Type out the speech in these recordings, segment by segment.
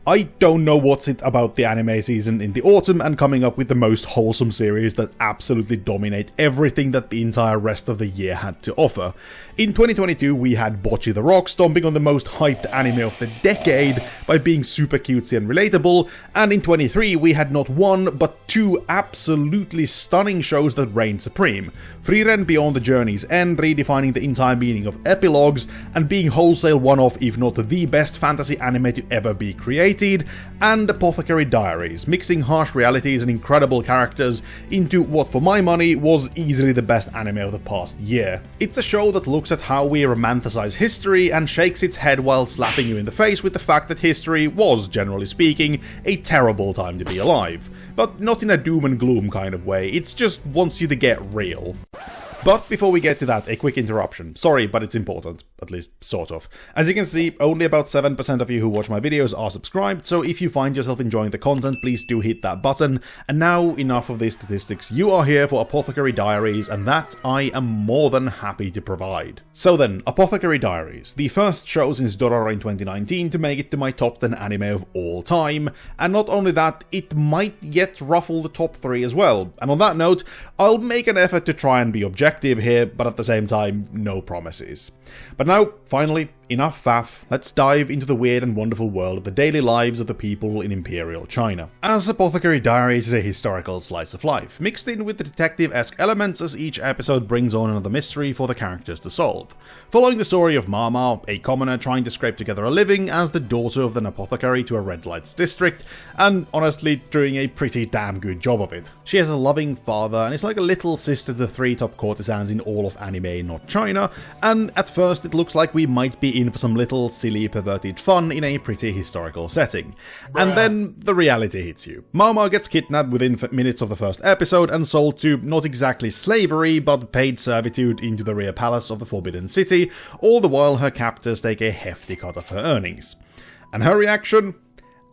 I don't know what's it about the anime season in the autumn and coming up with the most wholesome series that absolutely dominate everything that the entire rest of the year had to offer. In 2022 we had Bocchi the Rock stomping on the most hyped anime of the decade by being super cutesy and relatable, and in 23 we had not one but two absolutely stunning shows that reigned supreme. Frieren Beyond the Journey's End redefining the entire meaning of epilogues and being wholesale one-off if not the best fantasy anime to ever be created, and Apothecary Diaries, mixing harsh realities and incredible characters into what for my money was easily the best anime of the past year. It's a show that looks at how we romanticize history and shakes its head while slapping you in the face with the fact that history was, generally speaking, a terrible time to be alive. But not in a doom and gloom kind of way, it's just wants you to get real. But before we get to that, a quick interruption. Sorry, but it's important. At least, sort of. As you can see, only about 7% of you who watch my videos are subscribed, so if you find yourself enjoying the content, please do hit that button. And now, enough of these statistics. You are here for Apothecary Diaries, and that I am more than happy to provide. So then, Apothecary Diaries, the first show since Dororo in 2019 to make it to my top 10 anime of all time. And not only that, it might yet ruffle the top 3 as well. And on that note, I'll make an effort to try and be objective here, but at the same time, no promises. But now, finally, enough faff, let's dive into the weird and wonderful world of the daily lives of the people in Imperial China. As Apothecary Diaries is a historical slice of life, mixed in with the detective-esque elements as each episode brings on another mystery for the characters to solve. Following the story of Mama, a commoner trying to scrape together a living as the daughter of an apothecary to a red lights district, and honestly doing a pretty damn good job of it. She has a loving father and is like a little sister to the 3 top courtesans in all of anime not China, and at first it looks like we might be in for some little silly perverted fun in a pretty historical setting. And then the reality hits you. Mama gets kidnapped within minutes of the first episode and sold to not exactly slavery but paid servitude into the rear palace of the Forbidden City, all the while her captors take a hefty cut of her earnings. And her reaction?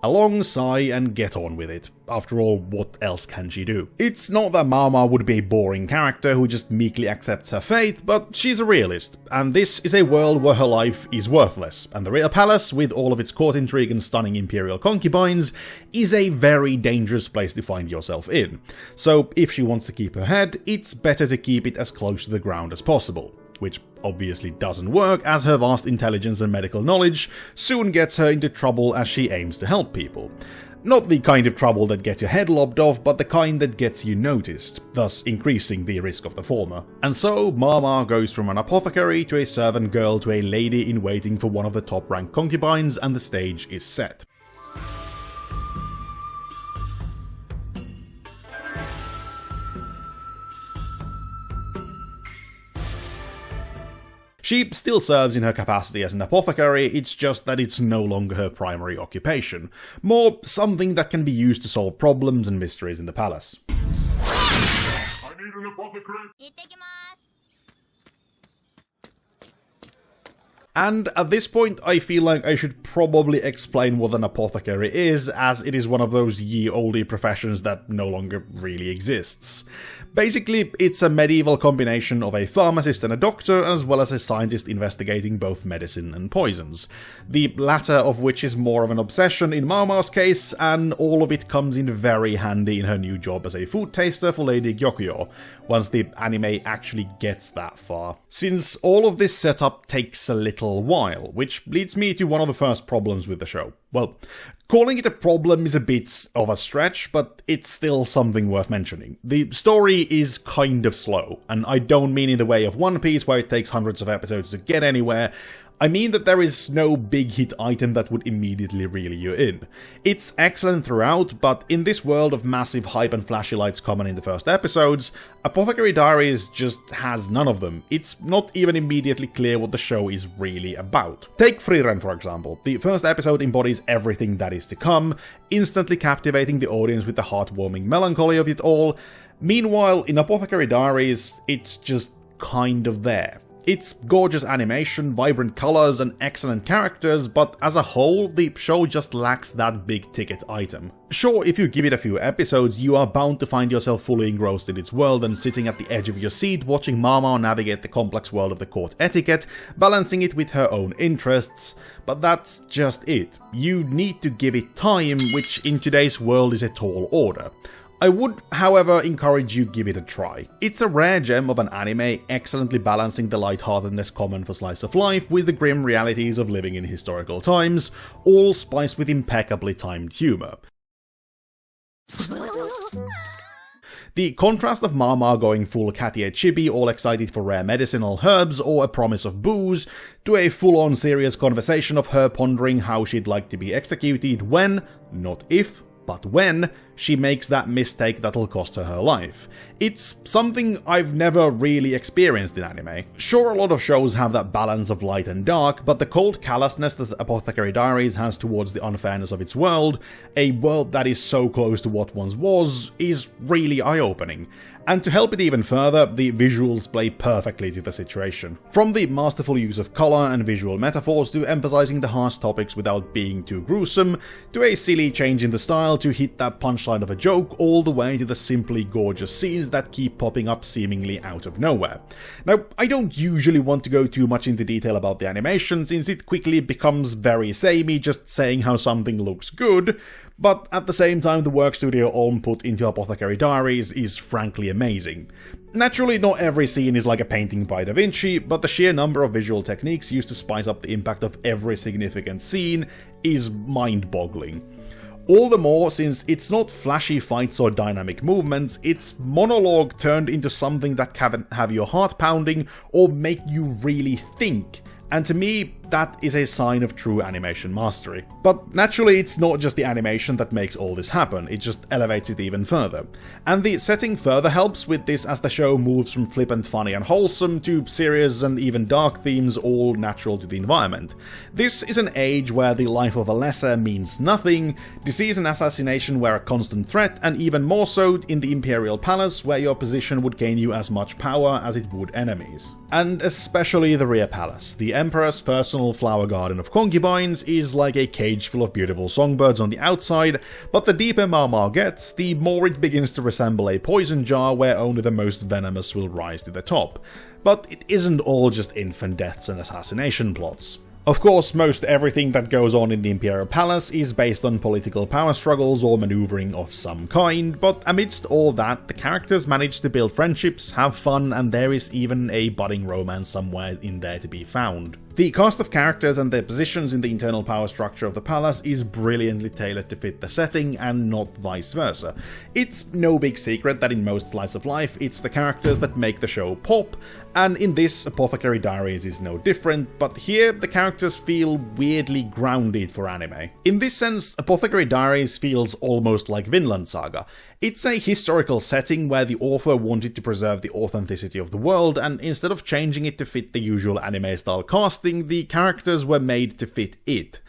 A long sigh and get on with it. After all, what else can she do? It's not that Mama would be a boring character who just meekly accepts her fate, but she's a realist, and this is a world where her life is worthless, and the rear palace, with all of its court intrigue and stunning imperial concubines, is a very dangerous place to find yourself in. So if she wants to keep her head, it's better to keep it as close to the ground as possible. Which obviously doesn't work, as her vast intelligence and medical knowledge soon gets her into trouble as she aims to help people. Not the kind of trouble that gets your head lopped off, but the kind that gets you noticed, thus increasing the risk of the former. And so, Mama goes from an apothecary to a servant girl to a lady-in-waiting for one of the top-ranked concubines, and the stage is set. She still serves in her capacity as an apothecary, it's just that it's no longer her primary occupation. More something that can be used to solve problems and mysteries in the palace. I need an apothecary! And at this point, I feel like I should probably explain what an apothecary is, as it is one of those ye-olde professions that no longer really exists. Basically, it's a medieval combination of a pharmacist and a doctor, as well as a scientist investigating both medicine and poisons. The latter of which is more of an obsession in Mama's case, and all of it comes in very handy in her new job as a food taster for Lady Gyokyo, once the anime actually gets that far. Since all of this setup takes a little while, which leads me to one of the first problems with the show. Well, calling it a problem is a bit of a stretch, but it's still something worth mentioning. The story is kind of slow, and I don't mean in the way of One Piece where it takes hundreds of episodes to get anywhere. I mean that there is no big hit item that would immediately reel you in. It's excellent throughout, but in this world of massive hype and flashy lights common in the first episodes, Apothecary Diaries just has none of them. It's not even immediately clear what the show is really about. Take Frieren, for example. The first episode embodies everything that is to come, instantly captivating the audience with the heartwarming melancholy of it all. Meanwhile, in Apothecary Diaries, it's just kind of there. It's gorgeous animation, vibrant colors, and excellent characters, but as a whole, the show just lacks that big ticket item. Sure, if you give it a few episodes, you are bound to find yourself fully engrossed in its world and sitting at the edge of your seat watching Mama navigate the complex world of the court etiquette, balancing it with her own interests, but that's just it. You need to give it time, which in today's world is a tall order. I would, however, encourage you give it a try. It's a rare gem of an anime, excellently balancing the lightheartedness common for slice of life with the grim realities of living in historical times, all spiced with impeccably timed humor. The contrast of Mama going full Katia chibi, all excited for rare medicinal herbs or a promise of booze, to a full-on serious conversation of her pondering how she'd like to be executed when, not if, but when, she makes that mistake that'll cost her her life. It's something I've never really experienced in anime. Sure, a lot of shows have that balance of light and dark, but the cold callousness that Apothecary Diaries has towards the unfairness of its world, a world that is so close to what once was, is really eye-opening. And to help it even further, the visuals play perfectly to the situation. From the masterful use of color and visual metaphors to emphasizing the harsh topics without being too gruesome, to a silly change in the style to hit that punchline of a joke, all the way to the simply gorgeous scenes that keep popping up seemingly out of nowhere. Now, I don't usually want to go too much into detail about the animation, since it quickly becomes very samey just saying how something looks good, but at the same time the work Studio OLM put into Apothecary Diaries is frankly amazing. Naturally, not every scene is like a painting by Da Vinci, but the sheer number of visual techniques used to spice up the impact of every significant scene is mind-boggling. All the more since it's not flashy fights or dynamic movements, it's monologue turned into something that can have your heart pounding or make you really think. And to me, that is a sign of true animation mastery. But naturally, it's not just the animation that makes all this happen, it just elevates it even further. And the setting further helps with this as the show moves from flippant, funny and wholesome to serious and even dark themes, all natural to the environment. This is an age where the life of a lesser means nothing, disease and assassination were a constant threat, and even more so in the Imperial Palace, where your position would gain you as much power as it would enemies. And especially the rear palace. The Emperor's personal flower garden of concubines is like a cage full of beautiful songbirds on the outside, but the deeper Mama gets, the more it begins to resemble a poison jar where only the most venomous will rise to the top. But it isn't all just infant deaths and assassination plots. Of course, most everything that goes on in the Imperial Palace is based on political power struggles or maneuvering of some kind, but amidst all that, the characters manage to build friendships, have fun, and there is even a budding romance somewhere in there to be found. The cast of characters and their positions in the internal power structure of the palace is brilliantly tailored to fit the setting and not vice versa. It's no big secret that in most slice of life, it's the characters that make the show pop, and in this, Apothecary Diaries is no different, but here the characters feel weirdly grounded for anime. In this sense, Apothecary Diaries feels almost like Vinland Saga. It's a historical setting where the author wanted to preserve the authenticity of the world, and instead of changing it to fit the usual anime-style casting, the characters were made to fit it.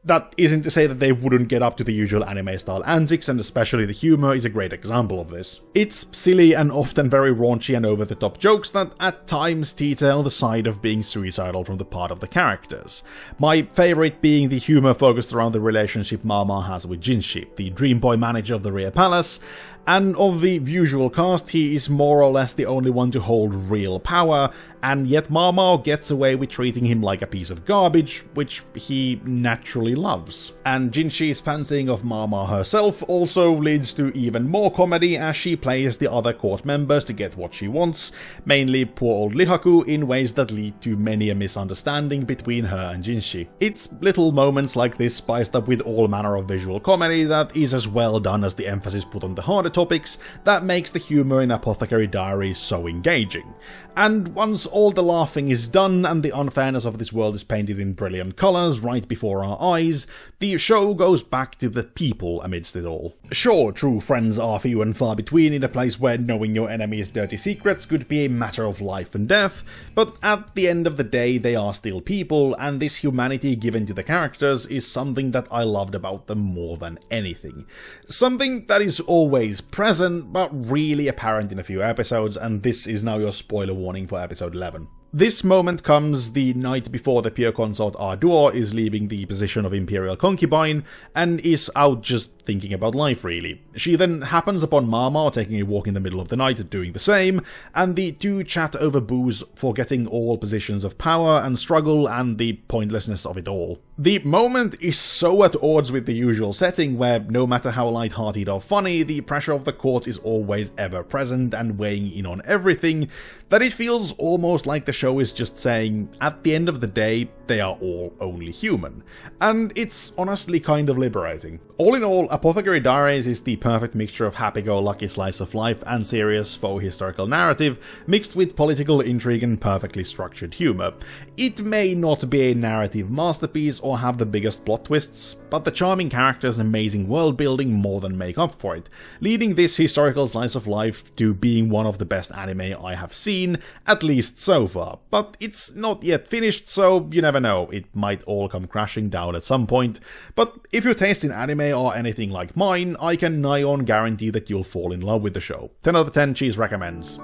That isn't to say that they wouldn't get up to the usual anime-style antics, and especially the humor is a great example of this. It's silly and often very raunchy and over-the-top jokes that at times teeter on the side of being suicidal from the part of the characters. My favourite being the humor focused around the relationship Mama has with Jinshi, the dream boy manager of the rear palace, and of the usual cast, he is more or less the only one to hold real power, and yet Mama gets away with treating him like a piece of garbage, which he naturally loves. And Jinshi's fancying of Mama herself also leads to even more comedy as she plays the other court members to get what she wants, mainly poor old Lihaku, in ways that lead to many a misunderstanding between her and Jinshi. It's little moments like this spiced up with all manner of visual comedy that is as well done as the emphasis put on the harder topics that makes the humor in Apothecary Diaries so engaging. And once all the laughing is done and the unfairness of this world is painted in brilliant colours right before our eyes, the show goes back to the people amidst it all. Sure, true friends are few and far between in a place where knowing your enemy's dirty secrets could be a matter of life and death, but at the end of the day they are still people, and this humanity given to the characters is something that I loved about them more than anything. Something that is always present, but really apparent in a few episodes, and this is now your spoiler warning for episode 11. This moment comes the night before the pure consort Ardua is leaving the position of Imperial Concubine and is out just thinking about life, really. She then happens upon Mama taking a walk in the middle of the night doing the same, and the two chat over booze, forgetting all positions of power and struggle and the pointlessness of it all. The moment is so at odds with the usual setting, where no matter how light-hearted or funny, the pressure of the court is always ever present and weighing in on everything, that it feels almost like the show is just saying, at the end of the day, they are all only human. And it's honestly kind of liberating. All in all, Apothecary Diaries is the perfect mixture of happy-go-lucky slice of life and serious faux historical narrative, mixed with political intrigue and perfectly structured humor. It may not be a narrative masterpiece or have the biggest plot twists, but the charming characters and amazing world building more than make up for it, leading this historical slice of life to being one of the best anime I have seen, at least so far. But it's not yet finished, so you never know, it might all come crashing down at some point. But if your taste in anime are anything like mine, I can nigh on guarantee that you'll fall in love with the show. 10 out of 10 Cheese recommends.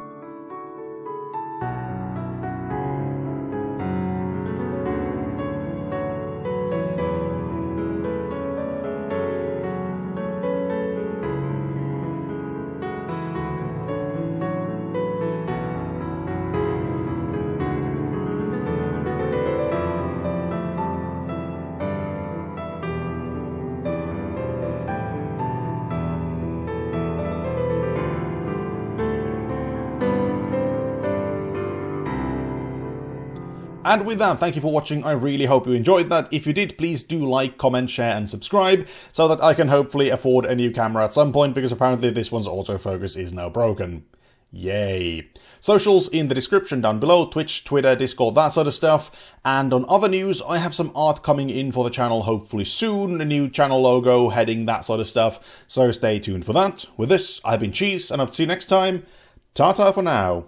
And with that, thank you for watching. I really hope you enjoyed that. If you did, please do like, comment, share, and subscribe, so that I can hopefully afford a new camera at some point, because apparently this one's autofocus is now broken. Yay. Socials in the description down below, Twitch, Twitter, Discord, that sort of stuff. And on other news, I have some art coming in for the channel hopefully soon, a new channel logo, heading, that sort of stuff, so stay tuned for that. With this, I've been Cheese, and I'll see you next time. Ta-ta for now.